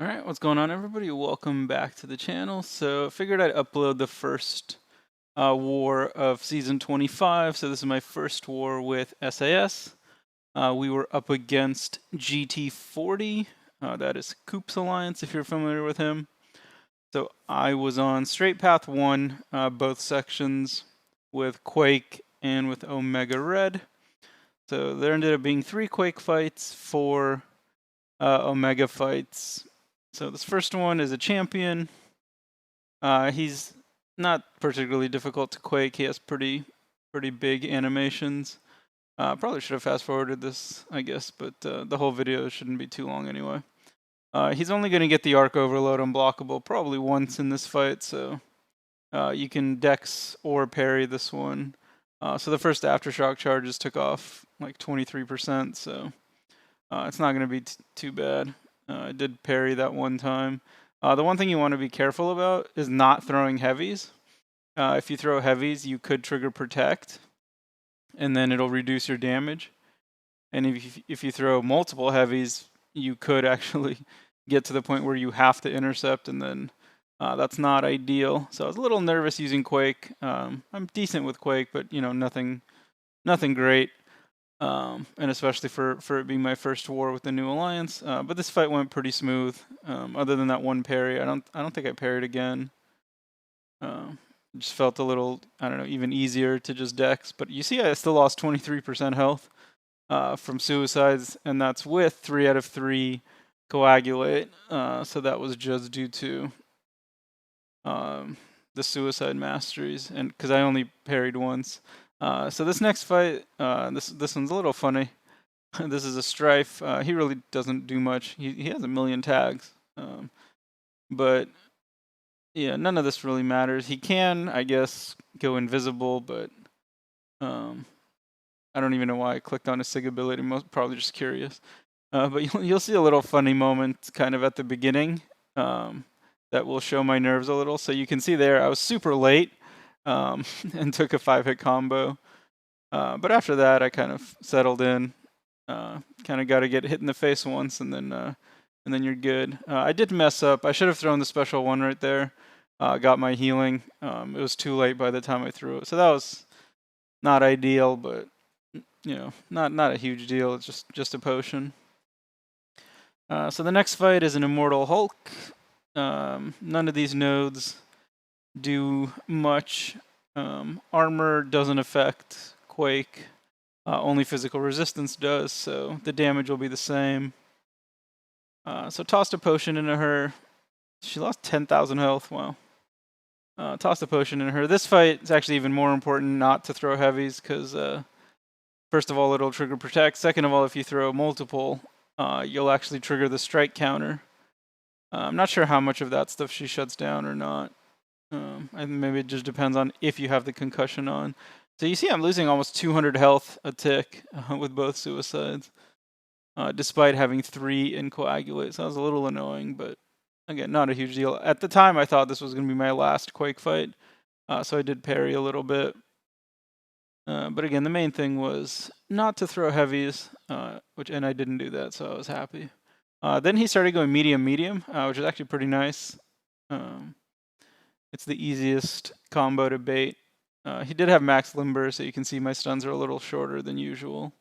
Alright, what's going on everybody? Welcome back to the channel. So I figured I'd upload the first war of Season 25. So this is my first war with SAS. We were up against GT40. That is Coop's Alliance, if you're familiar with him. So I was on Straight Path 1, both sections, with Quake and with Omega Red. So there ended up being 3 Quake fights, 4 Omega fights. So this first one is a champion. He's not particularly difficult to Quake. He has pretty big animations. Probably should have fast forwarded this, I guess, but the whole video shouldn't be too long anyway. He's only going to get the arc overload unblockable probably once in this fight, so you can dex or parry this one. So the first aftershock charges took off like 23%, so it's not going to be too bad. I did parry that one time. The one thing you want to be careful about is not throwing heavies. If you throw heavies, you could trigger protect, and then it'll reduce your damage. And if you throw multiple heavies, you could actually get to the point where you have to intercept, and then that's not ideal. So I was a little nervous using Quake. I'm decent with Quake, but nothing great. And especially for it being my first war with the new alliance. But this fight went pretty smooth. Other than that one parry, I don't think I parried again. It just felt a little, I don't know, even easier to just dex. But you see, I still lost 23% health from suicides, and that's with 3 out of 3 coagulate. So that was just due to the suicide masteries, and because I only parried once. So this next fight, this one's a little funny. This is a Strife. He really doesn't do much. He has a million tags. But yeah, none of this really matters. He can, I guess, go invisible, but I don't even know why I clicked on his SIG ability. Probably just curious. But you'll see a little funny moment kind of at the beginning that will show my nerves a little. So you can see there I was super late and took a 5-hit combo. But after that, I kind of settled in. Kind of got to get hit in the face once, and then you're good. I did mess up. I should have thrown the special one right there. Got my healing. It was too late by the time I threw it, so that was not ideal, but not a huge deal. It's just a potion. So the next fight is an Immortal Hulk. None of these nodes do much. Armor doesn't affect Quake. Only physical resistance does, so the damage will be the same. So tossed a potion into her. She lost 10,000 health. Wow. Tossed a potion in her. This fight is actually even more important not to throw heavies because, first of all, it'll trigger protect. Second of all, if you throw multiple, you'll actually trigger the strike counter. I'm not sure how much of that stuff she shuts down or not. I think maybe it just depends on if you have the concussion on. So you see I'm losing almost 200 health a tick with both suicides, despite having 3 in coagulate. So that was a little annoying, but again, not a huge deal. At the time, I thought this was going to be my last Quake fight, so I did parry a little bit. But again, the main thing was not to throw heavies, and I didn't do that, so I was happy. Then he started going medium, which is actually pretty nice. It's the easiest combo to bait. He did have max limber, so you can see my stuns are a little shorter than usual.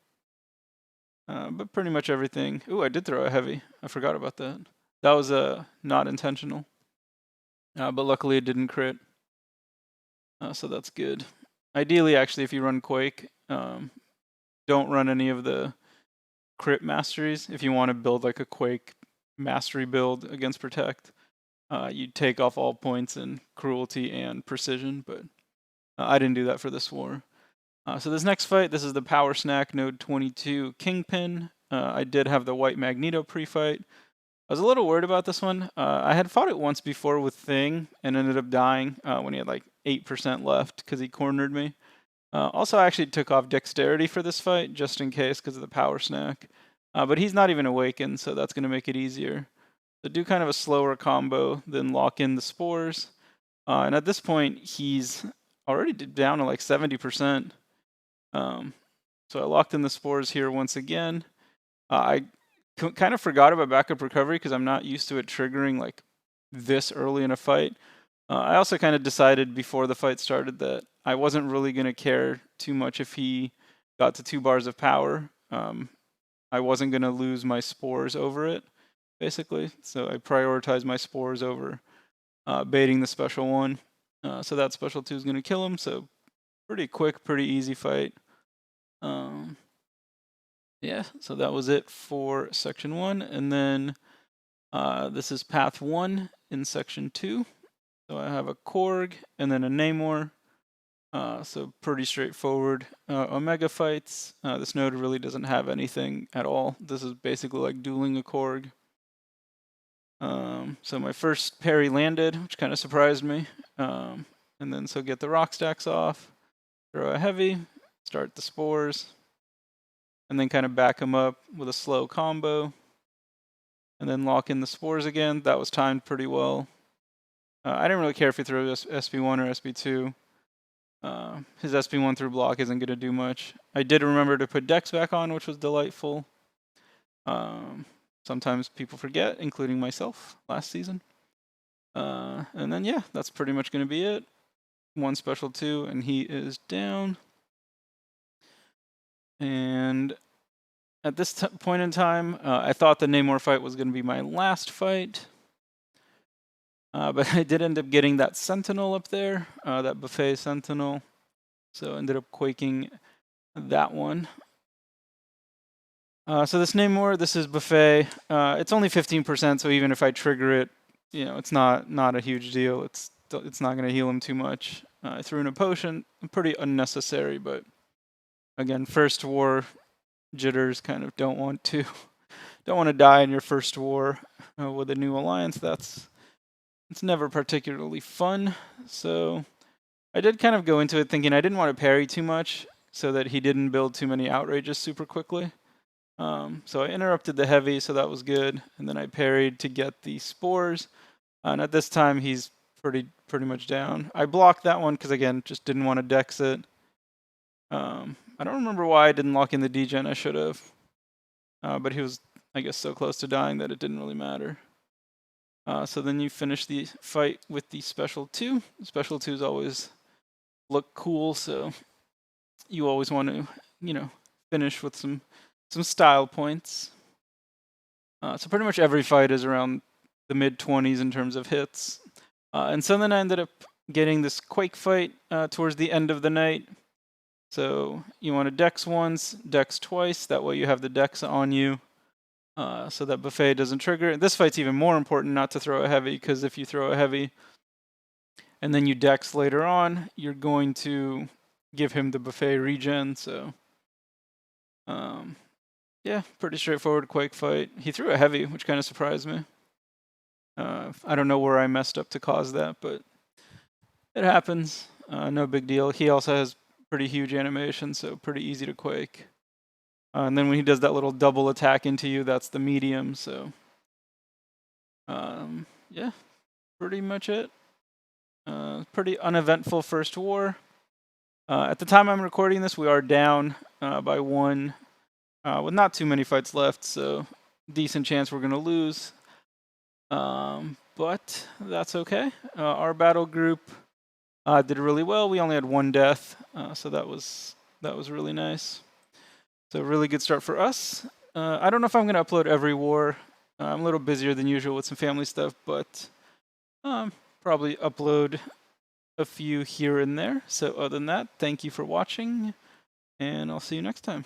But pretty much everything. Ooh, I did throw a heavy. I forgot about that. That was not intentional. But luckily it didn't crit. So that's good. Ideally, actually, if you run Quake, don't run any of the crit masteries. If you want to build like a Quake mastery build against Protect, you take off all points in cruelty and precision, but I didn't do that for this war. So this next fight, this is the Power Snack Node 22 Kingpin. I did have the White Magneto pre-fight. I was a little worried about this one. I had fought it once before with Thing and ended up dying when he had like 8% left because he cornered me. Also, I actually took off Dexterity for this fight just in case because of the Power Snack. But he's not even awakened, so that's going to make it easier. So do kind of a slower combo, then lock in the Spores. And at this point, he's already down to like So I locked in the Spores here once again. I kind of forgot about backup recovery because I'm not used to it triggering like this early in a fight. I also kind of decided before the fight started that I wasn't really going to care too much if he got to 2 bars of power. I wasn't going to lose my spores over it, basically. So I prioritized my spores over baiting the special 1. So that special 2 is going to kill him. So pretty quick, pretty easy fight. Yeah, so that was it for section 1. And then this is path 1 in section 2. So I have a Korg and then a Namor. So pretty straightforward Omega fights. This node really doesn't have anything at all. This is basically like dueling a Korg. So my first parry landed, which kind of surprised me. And then so get the rock stacks off, throw a heavy, start the spores, and then kind of back him up with a slow combo. And then lock in the spores again. That was timed pretty well. I didn't really care if he threw SB1 or SB2. His SB1 through block isn't going to do much. I did remember to put Dex back on, which was delightful. Sometimes people forget, including myself last season. And then, yeah, that's pretty much going to be it. 1 special 2, and he is down. And at this point in time, I thought the Namor fight was going to be my last fight. But I did end up getting that Sentinel up there, that Buffet Sentinel. So ended up quaking that one. So this Namor, this is Buffet. It's only 15%, so even if I trigger it, you know, it's not a huge deal. It's not going to heal him too much. I threw in a potion, pretty unnecessary, but again, first war jitters, kind of don't want to die in your first war with a new alliance. It's never particularly fun. So I did kind of go into it thinking I didn't want to parry too much so that he didn't build too many outrages super quickly. So I interrupted the heavy, so that was good, and then I parried to get the spores. And at this time, he's pretty much down. I blocked that one because again, just didn't want to dex it. I don't remember why I didn't lock in the degen. I should have, but he was, I guess, so close to dying that it didn't really matter. So then you finish the fight with the special 2. Special 2s always look cool, so you always want to, you know, finish with some style points. So pretty much every fight is around the mid-20s in terms of hits. And so then I ended up getting this Quake fight towards the end of the night. So you want to dex once, dex twice. That way you have the dex on you. So that Buffet doesn't trigger. This fight's even more important not to throw a heavy, because if you throw a heavy and then you dex later on, you're going to give him the Buffet regen. So yeah, pretty straightforward Quake fight. He threw a heavy, which kind of surprised me. I don't know where I messed up to cause that, but it happens. No big deal. He also has pretty huge animation, so pretty easy to Quake. And then when he does that little double attack into you, that's the medium. So yeah, pretty much it. Pretty uneventful first war. At the time I'm recording this, we are down by 1 with not too many fights left, so decent chance we're going to lose. But that's okay. Our battle group did really well. We only had 1 death, so that was really nice. So really good start for us. I don't know if I'm going to upload every war. I'm a little busier than usual with some family stuff, but probably upload a few here and there. So other than that, thank you for watching, and I'll see you next time.